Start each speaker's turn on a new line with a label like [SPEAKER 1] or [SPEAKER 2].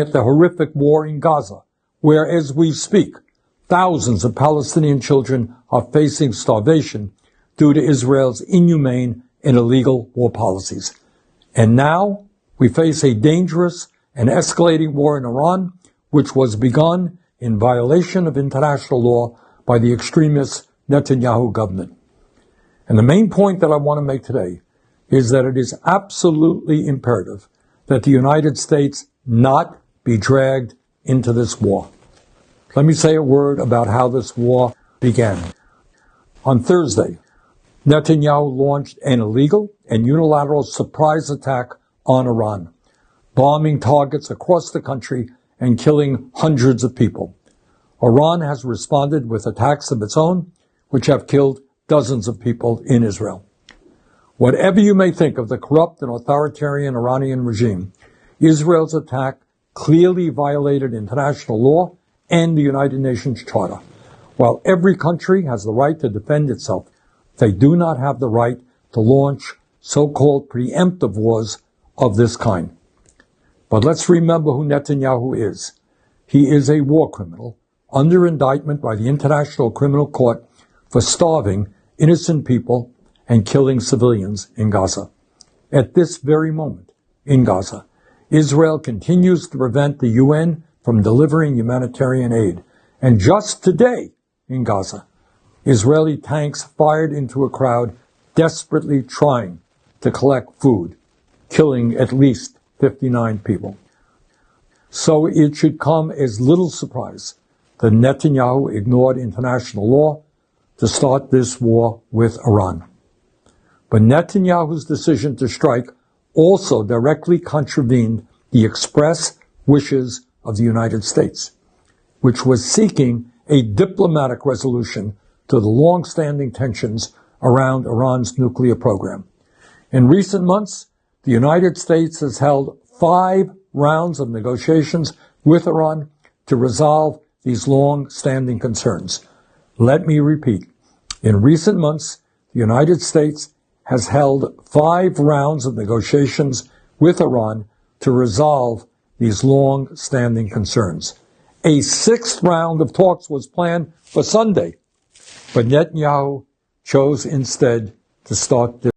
[SPEAKER 1] at the horrific war in Gaza, where, as we speak, thousands of Palestinian children are facing starvation due to Israel's inhumane and illegal war policies. And now we face a dangerous and escalating war in Iran, which was begun in violation of international law by the extremist Netanyahu government. And the main point that I want to make today is that it is absolutely imperative that the United States not be dragged into this war. Let me say a word about how this war began. On Thursday, Netanyahu launched an illegal and unilateral surprise attack on Iran, bombing targets across the country and killing hundreds of people. Iran has responded with attacks of its own, which have killed dozens of people in Israel. Whatever you may think of the corrupt and authoritarian Iranian regime, Israel's attack clearly violated international law and the United Nations Charter. While every country has the right to defend itself, they do not have the right to launch so-called preemptive wars of this kind. But let's remember who Netanyahu is. He is a war criminal under indictment by the International Criminal Court for starving innocent people and killing civilians in Gaza. At this very moment, in Gaza, Israel continues to prevent the UN from delivering humanitarian aid. And just today, in Gaza, Israeli tanks fired into a crowd desperately trying to collect food, killing at least 59 people. So it should come as little surprise that Netanyahu ignored international law to start this war with Iran. But Netanyahu's decision to strike also directly contravened the express wishes of the United States, which was seeking a diplomatic resolution to the long-standing tensions around Iran's nuclear program. In recent months, the United States has held 5 rounds of negotiations with Iran to resolve these long-standing concerns. Let me repeat. In recent months, the United States has held 5 rounds of negotiations with Iran to resolve these long-standing concerns. A 6th round of talks was planned for Sunday, but Netanyahu chose instead to start this